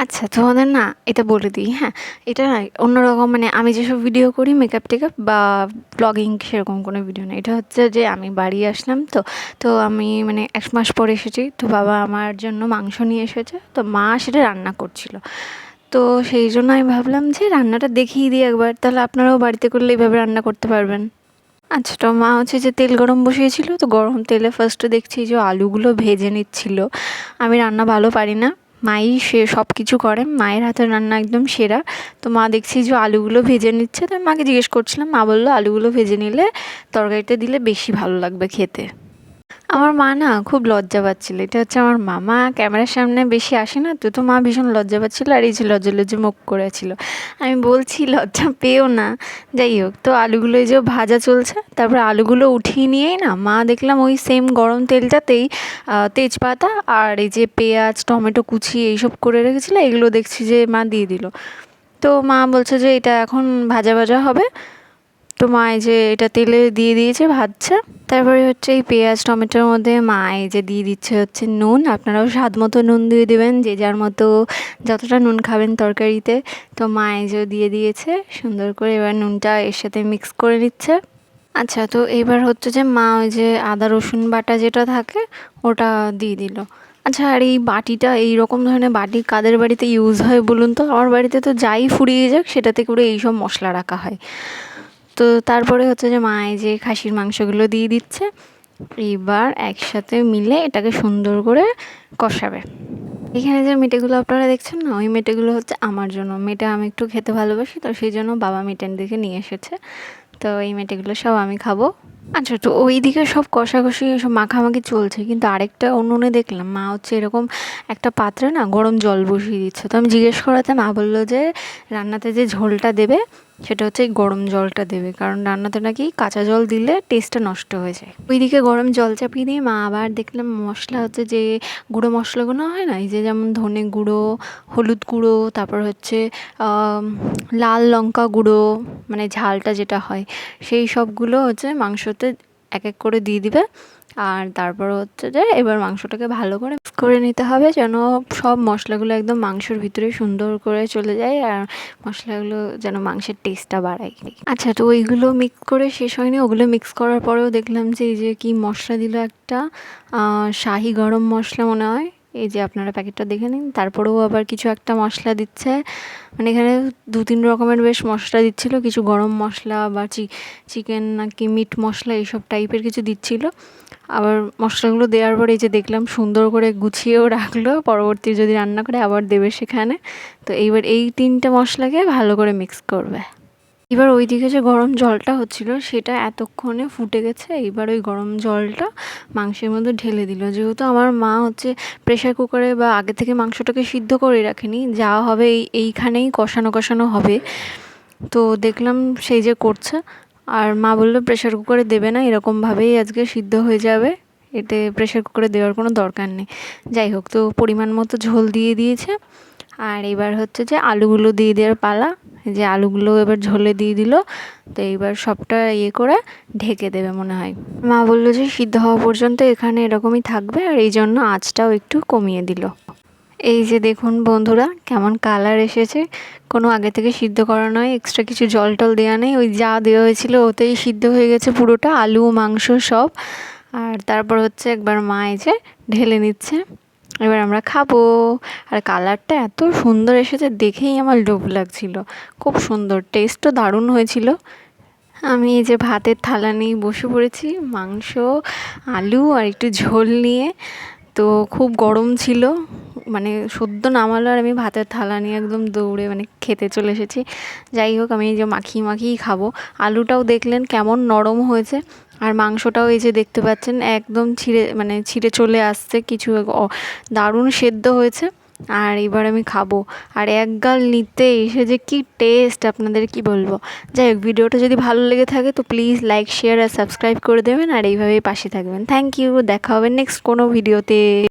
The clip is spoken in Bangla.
আচ্ছা, তোমাদের না এটা বলে দিই, হ্যাঁ? এটা না অন্যরকম, মানে আমি যেসব ভিডিও করি মেকআপ-টেকআপ বা ব্লগিং সেরকম কোনো ভিডিও না। এটা হচ্ছে যে আমি বাড়ি আসলাম তো আমি মানে ১ মাস পরে এসেছি। তো বাবা আমার জন্য মাংস নিয়ে এসেছে। তো মা সেটা রান্না করছিল। তো সেই জন্য আমি ভাবলাম যে রান্নাটা দেখিয়ে দিই একবার। তাহলে আপনারাও বাড়িতে করলে এভাবে রান্না করতে পারবেন। আচ্ছা, তো মা হচ্ছে যে তেল গরম বসিয়েছিল। তো গরম তেলে ফার্স্টে দেখছি যে আলুগুলো ভেজে নিচ্ছিল। আমি রান্না ভালো পারি না। মাই সে সব কিছু করে। মায়ের হাতের রান্না একদম সেরা। তো মা দেখছি যে আলুগুলো ভেজে নিচ্ছে। তো আমি মাকে জিজ্ঞেস করছিলাম। মা বলল, "আলুগুলো ভেজে নিলে তরকারিটা দিলে বেশি ভালো লাগবে খেতে।" আমার মা না খুব লজ্জা পাচ্ছিল। এটা হচ্ছে আমার মা। মা ক্যামেরার সামনে বেশি আসে না তো মা ভীষণ লজ্জা পাচ্ছিল আর এই যে লজ্জা, লজ্জা মুখ করেছিল। আমি বলছি, "লজ্জা পেও না।" যাই হোক, তো আলুগুলো এই যে ভাজা চলছে। তারপরে আলুগুলো উঠিয়ে নিয়েই না মা দেখলাম ওই সেম গরম তেলটাতেই তেজপাতা আর এই যে পেঁয়াজ, টমেটো কুচি এইসব করে রেখেছিল, এগুলো দেখছি যে মা দিয়ে দিল। তো মা বলছে যে এটা এখন ভাজা ভাজা হবে। তো মা এই যে এটা তেলে দিয়ে দিয়েছে, ভাজছে। তারপরে হচ্ছে এই পেঁয়াজ টমেটোর মধ্যে মা এই যে দিয়ে দিচ্ছে হচ্ছে নুন। আপনারাও স্বাদ মতো নুন দিয়ে দেবেন, যে যার মতো যতটা নুন খাবেন তরকারিতে। তো মা এই যে দিয়ে দিয়েছে সুন্দর করে। এবার নুনটা এর সাথে মিক্স করে নিচ্ছে। আচ্ছা, তো এবার হচ্ছে যে মা ওই যে আদা রসুন বাটা যেটা থাকে ওটা দিয়ে দিল। আচ্ছা, আর এই বাটিটা, এই রকম ধরনের বাটি কাদের বাড়িতে ইউজ হয় বলুন তো? আমার বাড়িতে তো যাই ফুরিয়ে যাক সেটাতে করে এইসব মশলা রাখা হয়। তো তারপরে হচ্ছে যে মা এই যে খাসির মাংসগুলো দিয়ে দিচ্ছে। এইবার একসাথে মিলে এটাকে সুন্দর করে কষাবে। এখানে যে মেটেগুলো আপনারা দেখছেন না, ওই মেটেগুলো হচ্ছে আমার জন্য। মেটে আমি একটু খেতে ভালোবাসি, তো সেই জন্য বাবা মেটের দিকে নিয়ে এসেছে। তো এই মেটেগুলো সব আমি খাবো। আচ্ছা, তো ওইদিকে সব কষাকষি সব মাখামাখি চলছে, কিন্তু আরেকটা উনুনে দেখলাম মা হচ্ছে এরকম একটা পাত্রে না গরম জল বসিয়ে দিচ্ছে। তো আমি জিজ্ঞেস করাতে মা বললো যে রান্নাতে যে ঝোলটা দেবে সেটা হচ্ছে এই গরম জলটা দেবে, কারণ রান্নাতে নাকি কাঁচা জল দিলে টেস্টটা নষ্ট হয়ে যায়। ওইদিকে গরম জল চাপিয়ে দিয়ে মা আবার দেখলাম মশলা হচ্ছে যে গুঁড়ো মশলাগুলো হয় না, এই যে যেমন ধনে গুঁড়ো, হলুদ গুঁড়ো, তারপর হচ্ছে লাল লঙ্কা গুঁড়ো, মানে ঝালটা যেটা হয় সেই সবগুলো হচ্ছে মাংসতে এক এক করে দিয়ে দিবে। আর তারপর হচ্ছে যে এবার মাংসটাকে ভালো করে মিক্স করে নিতে হবে, যেন সব মশলাগুলো একদম মাংসর ভিতরে সুন্দর করে চলে যায় আর মশলাগুলো যেন মাংসের টেস্টটা বাড়ায়। আচ্ছা, তো ওইগুলো মিক্স করে শেষ হয়নি। ওগুলো মিক্স করার পরেও দেখলাম যে এই যে কি মশলা দিল একটা, শাহি গরম মশলা মনে হয়। এই যে আপনারা প্যাকেটটা দেখে নিন। তারপরেও আবার কিছু একটা মশলা দিচ্ছে, মানে এখানে ২-৩ রকমের বেশ মশলা দিচ্ছিলো। কিছু গরম মশলা বা চিকেন নাকি মিট মশলা এইসব টাইপের কিছু দিচ্ছিলো। আবার মশলাগুলো দেওয়ার পরে এই যে দেখলাম সুন্দর করে গুছিয়েও রাখলো, পরবর্তী যদি রান্না করে আবার দেবে সেখানে। তো এইবার এই ৩টে মশলাকে ভালো করে মিক্স করবে। এবার ওইদিকে যে গরম জলটা হচ্ছিলো সেটা এতক্ষণে ফুটে গেছে। এইবার ওই গরম জলটা মাংসের মধ্যে ঢেলে দিল। যেহেতু আমার মা হচ্ছে প্রেশার কুকারে বা আগে থেকে মাংসটাকে সিদ্ধ করে রাখেনি, যা হবে এইখানেই কষানো হবে। তো দেখলাম সেই যে করছে। আর মা বললো প্রেশার কুকারে দেবে না, এরকমভাবেই আজকে সিদ্ধ হয়ে যাবে, এতে প্রেশার কুকারে দেওয়ার কোনো দরকার নেই। যাই হোক, তো পরিমাণ মতো ঝোল দিয়ে দিয়েছে। আর এবার হচ্ছে যে আলুগুলো দিয়ে দেওয়ার পালা। যে আলুগুলো এবার ঝোলে দিয়ে দিল। তো এইবার সবটা করে ঢেকে দেবে মনে হয়। মা বললো যে সিদ্ধ হওয়া পর্যন্ত এখানে এরকমই থাকবে, আর এই জন্য আঁচটাও একটু কমিয়ে দিল। এই যে দেখুন বন্ধুরা কেমন কালার এসেছে। কোনো আগে থেকে সিদ্ধ করা নয়, এক্সট্রা কিছু জল টল দেওয়া নেই। ওই যা দেওয়া হয়েছিল ওতেই সিদ্ধ হয়ে গেছে পুরোটা, আলু মাংস সব। আর তারপর হচ্ছে একবার মা এই যে ঢেলে নিচ্ছে। এবার আমরা খাবো। আর কালারটা এত সুন্দর এসেছে, দেখেই আমার লোভ লাগছিল। খুব সুন্দর, টেস্টও দারুণ হয়েছিল। আমি এই যে ভাতের থালা নিয়ে বসে পড়েছি, মাংস, আলু আর একটু ঝোল নিয়ে। তো খুব গরম ছিল, মানে সদ্য নামালো আর আমি ভাতের থালা নিয়ে একদম দৌড়ে মানে খেতে চলে এসেছি। যাই হোক, আমি এই যে মাখিয়ে খাবো। আলুটাও দেখলেন কেমন নরম হয়েছে, আর মাংসটাও এই যে দেখতে পাচ্ছেন একদম ছিঁড়ে চলে আসছে কিছু, দারুণ সেদ্ধ হয়েছে। আর এবার আমি খাবো। আর এক গাল নিতে এসে যে কি টেস্ট আপনাদের কি বলবো। যাই হোক, ভিডিওটা যদি ভালো লেগে থাকে তো প্লিজ লাইক, শেয়ার আর সাবস্ক্রাইব করে দেবেন, আর এইভাবেই পাশে থাকবেন। Thank you. দেখা হবে নেক্সট কোনো ভিডিওতে।